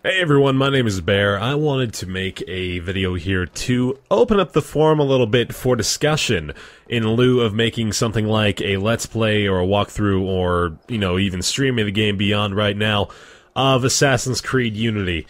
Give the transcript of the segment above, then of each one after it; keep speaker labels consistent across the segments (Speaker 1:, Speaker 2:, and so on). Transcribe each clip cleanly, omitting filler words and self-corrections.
Speaker 1: Hey everyone, my name is Bear. I wanted to make a video here to open up the forum a little bit for discussion in lieu of making something like a Let's Play or a walkthrough or, even streaming the game beyond right now of Assassin's Creed Unity.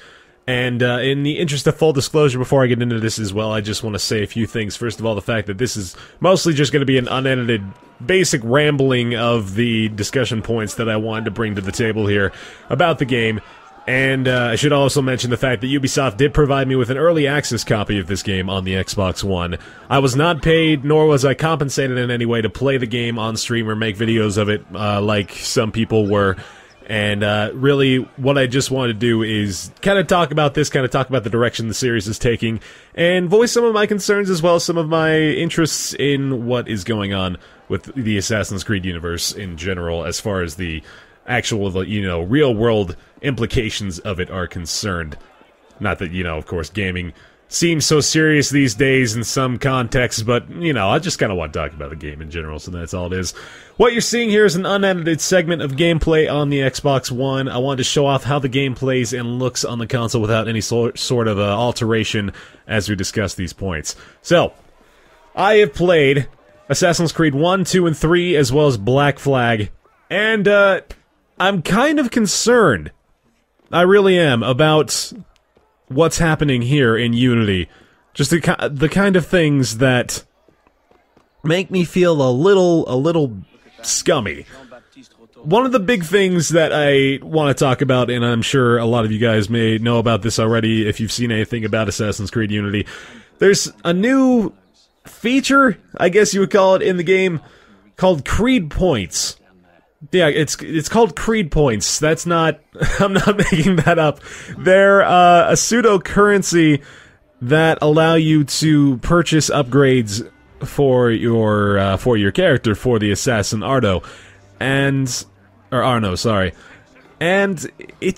Speaker 1: And in the interest of full disclosure before I get into this as well, I just want to say a few things. First of all, the fact that this is mostly just going to be an unedited basic rambling of the discussion points that I wanted to bring to the table here about the game. And I should also mention the fact that Ubisoft did provide me with an early access copy of this game on the Xbox One. I was not paid, nor was I compensated in any way to play the game on stream or make videos of it like some people were. And really, what I just wanted to do is kind of talk about this, kind of talk about the direction the series is taking, and voice some of my concerns as well as some of my interests in what is going on with the Assassin's Creed universe in general as far as the actual, real-world implications of it are concerned. Not that, of course, gaming seems so serious these days in some contexts, but, I just kind of want to talk about the game in general, so that's all it is. What you're seeing here is an unedited segment of gameplay on the Xbox One. I wanted to show off how the game plays and looks on the console without any sort of alteration as we discuss these points. So, I have played Assassin's Creed 1, 2, and 3, as well as Black Flag, and, I'm kind of concerned. I really am about what's happening here in Unity. Just the kind of things that make me feel a little scummy. One of the big things that I want to talk about, and I'm sure a lot of you guys may know about this already if you've seen anything about Assassin's Creed Unity, there's a new feature, I guess you would call it, in the game called Creed Points. Yeah, it's called Creed Points. That's not... I'm not making that up. They're a pseudo-currency that allow you to purchase upgrades for your character, for the assassin Arno. Or Arno, sorry. And it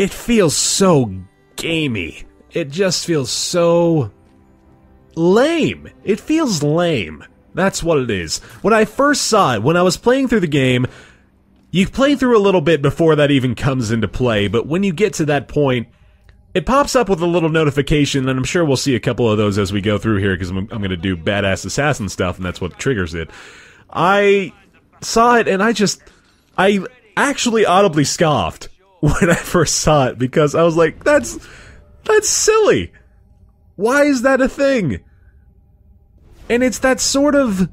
Speaker 1: feels so gamey. It just feels so lame. It feels lame. That's what it is. When I first saw it, when I was playing through the game, you play through a little bit before that even comes into play, but when you get to that point, it pops up with a little notification, and I'm sure we'll see a couple of those as we go through here, because I'm going to do badass assassin stuff, and that's what triggers it. I saw it, and I actually audibly scoffed when I first saw it, because I was like, that's silly. Why is that a thing? And it's that sort of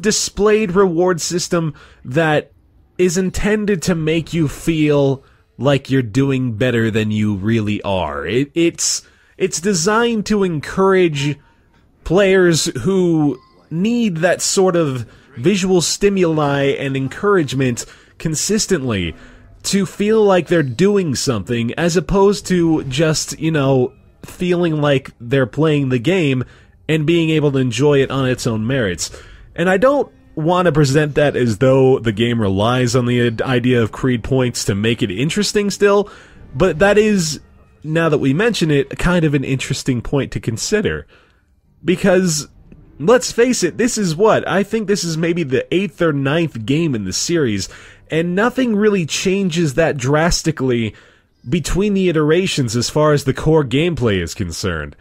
Speaker 1: displayed reward system that is intended to make you feel like you're doing better than you really are. It's designed to encourage players who need that sort of visual stimuli and encouragement consistently to feel like they're doing something, as opposed to just, feeling like they're playing the game and being able to enjoy it on its own merits. And I don't want to present that as though the game relies on the idea of Creed Points to make it interesting still, but that is, now that we mention it, kind of an interesting point to consider. Because, let's face it, I think this is maybe the 8th or 9th game in the series, and nothing really changes that drastically between the iterations as far as the core gameplay is concerned.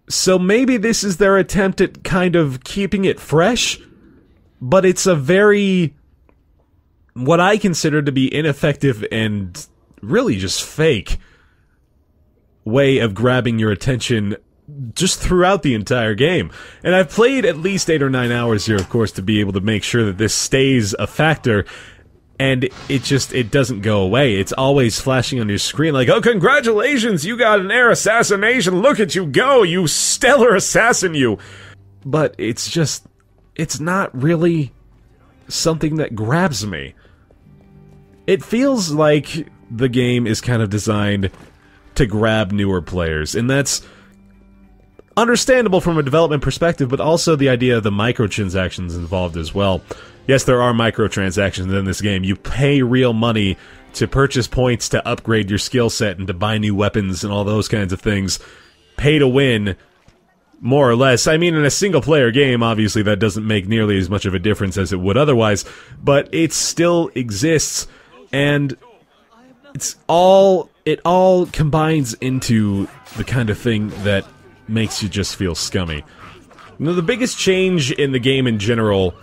Speaker 1: So maybe this is their attempt at kind of keeping it fresh, but it's a very, what I consider to be ineffective and really just fake way of grabbing your attention just throughout the entire game. And I've played at least 8 or 9 hours here, of course, to be able to make sure that this stays a factor. And it doesn't go away. It's always flashing on your screen like, oh, congratulations, you got an air assassination, look at you go, you stellar assassin, you. But it's not really something that grabs me. It feels like the game is kind of designed to grab newer players, and that's understandable from a development perspective, but also the idea of the microtransactions involved as well. Yes, there are microtransactions in this game. You pay real money to purchase points to upgrade your skill set and to buy new weapons and all those kinds of things. Pay to win, more or less. I mean, in a single-player game, obviously that doesn't make nearly as much of a difference as it would otherwise, but it still exists, and it all combines into the kind of thing that makes you just feel scummy. You know, the biggest change in the game in general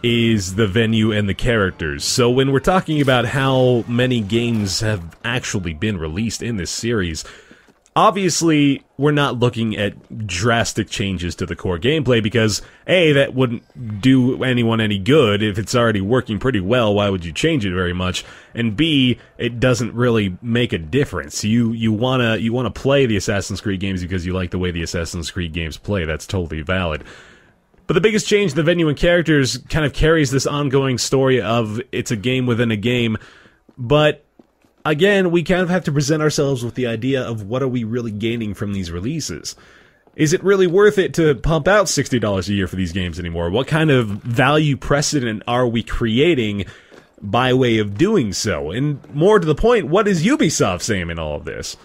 Speaker 1: is the venue and the characters. So when we're talking about how many games have actually been released in this series, obviously we're not looking at drastic changes to the core gameplay because A, that wouldn't do anyone any good. If it's already working pretty well, why would you change it very much? And B, it doesn't really make a difference. You wanna play the Assassin's Creed games because you like the way the Assassin's Creed games play. That's totally valid. But the biggest change, the venue and characters, kind of carries this ongoing story of it's a game within a game. But again, we kind of have to present ourselves with the idea of what are we really gaining from these releases? Is it really worth it to pump out $60 a year for these games anymore? What kind of value precedent are we creating by way of doing so? And more to the point, what is Ubisoft saying in all of this?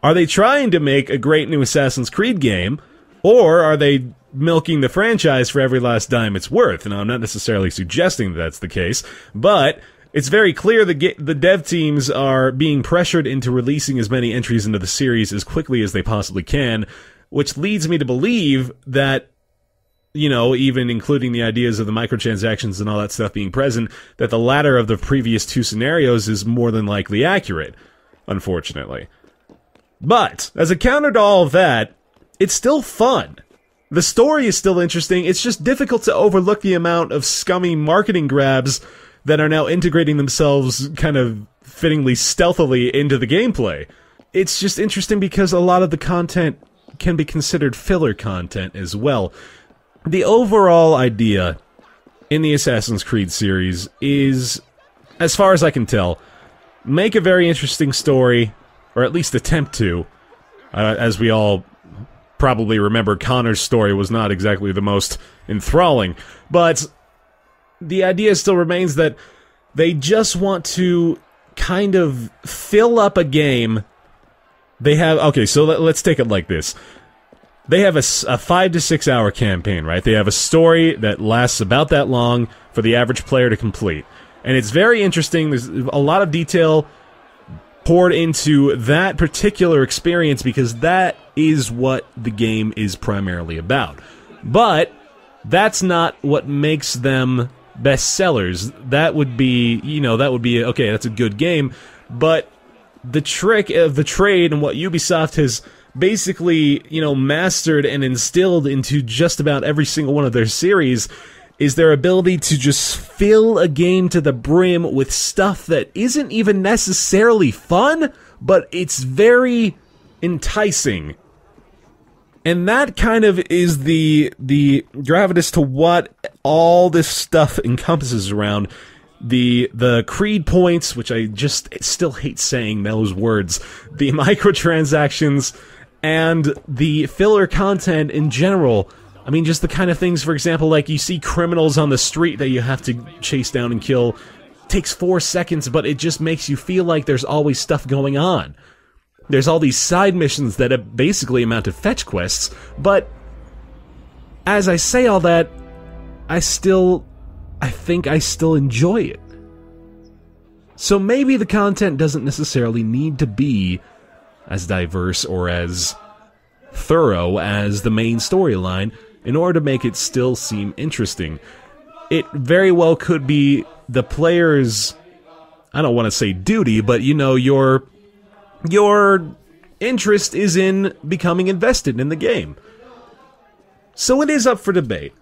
Speaker 1: Are they trying to make a great new Assassin's Creed game, or are they milking the franchise for every last dime it's worth? Now, I'm not necessarily suggesting that that's the case, but it's very clear the dev teams are being pressured into releasing as many entries into the series as quickly as they possibly can, which leads me to believe that, you know, even including the ideas of the microtransactions and all that stuff being present, that the latter of the previous two scenarios is more than likely accurate, unfortunately. But, as a counter to all of that, it's still fun. The story is still interesting, it's just difficult to overlook the amount of scummy marketing grabs that are now integrating themselves kind of fittingly stealthily into the gameplay. It's just interesting because a lot of the content can be considered filler content as well. The overall idea in the Assassin's Creed series is, as far as I can tell, make a very interesting story, or at least attempt to. As we all probably remember, Connor's story was not exactly the most enthralling, but the idea still remains that they just want to kind of fill up a game. They have, okay, so let's take it like this. They have a 5 to 6 hour campaign, right? They have a story that lasts about that long for the average player to complete. And it's very interesting. There's a lot of detail poured into that particular experience because that is what the game is primarily about. But that's not what makes them bestsellers. That would be, you know, okay, that's a good game, but the trick of the trade and what Ubisoft has basically, you know, mastered and instilled into just about every single one of their series is their ability to just fill a game to the brim with stuff that isn't even necessarily fun, but it's very enticing. And that kind of is the gravitas to what all this stuff encompasses around. The Creed points, which I just still hate saying those words, the microtransactions, and the filler content in general. I mean, just the kind of things, for example, like you see criminals on the street that you have to chase down and kill. It takes 4 seconds, but it just makes you feel like there's always stuff going on. There's all these side missions that basically amount to fetch quests, but as I say all that, I think I still enjoy it. So maybe the content doesn't necessarily need to be as diverse or as thorough as the main storyline in order to make it still seem interesting. It very well could be the player's, I don't want to say duty, but you know, your interest is in becoming invested in the game. So it is up for debate.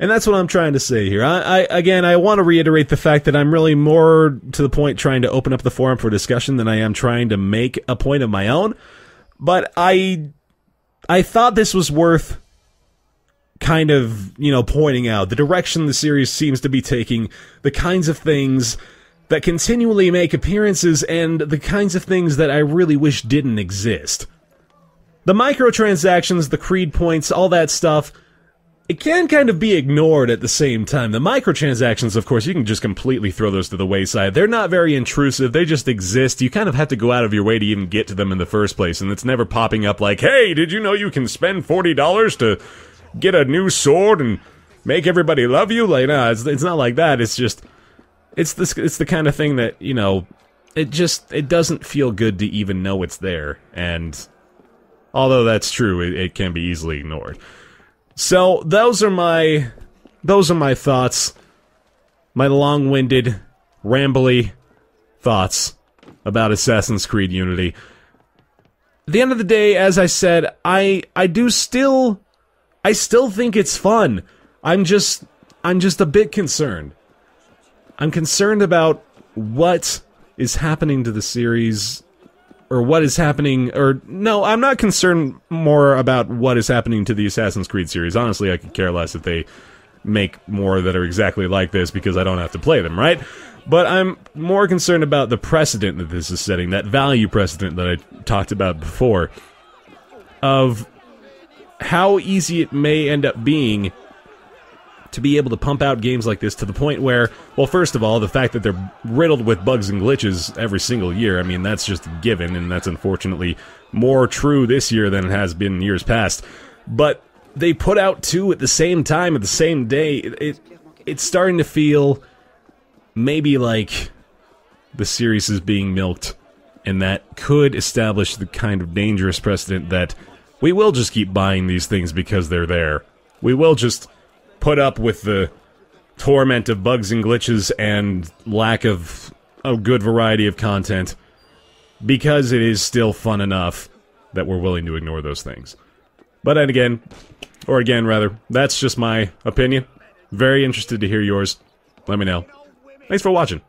Speaker 1: And that's what I'm trying to say here. Again, I want to reiterate the fact that I'm really more to the point trying to open up the forum for discussion than I am trying to make a point of my own. But I thought this was worth kind of, you know, pointing out the direction the series seems to be taking, the kinds of things that continually make appearances, and the kinds of things that I really wish didn't exist. The microtransactions, the Creed points, all that stuff, it can kind of be ignored at the same time. The microtransactions, of course, you can just completely throw those to the wayside. They're not very intrusive, they just exist. You kind of have to go out of your way to even get to them in the first place, and it's never popping up like, hey, did you know you can spend $40 to get a new sword and make everybody love you? Like, nah, it's not like that. It's just, it's the kind of thing that, you know, it doesn't feel good to even know it's there, and although that's true, it can be easily ignored. So, those are my thoughts, my long-winded, rambly thoughts about Assassin's Creed Unity. At the end of the day, as I said, I still think it's fun. I'm just a bit concerned. I'm concerned about what is happening to the series, or what is happening, or no, I'm not concerned more about what is happening to the Assassin's Creed series. Honestly, I could care less if they make more that are exactly like this, because I don't have to play them, right? But I'm more concerned about the precedent that this is setting, that value precedent that I talked about before, of how easy it may end up being to be able to pump out games like this to the point where, well, first of all, the fact that they're riddled with bugs and glitches every single year, I mean, that's just a given, and that's unfortunately more true this year than it has been in years past. But they put out 2 at the same time, at the same day. It's starting to feel maybe like the series is being milked, and that could establish the kind of dangerous precedent that we will just keep buying these things because they're there. We will just put up with the torment of bugs and glitches and lack of a good variety of content because it is still fun enough that we're willing to ignore those things. But then again, or again rather, that's just my opinion. Very interested to hear yours. Let me know. Thanks for watching.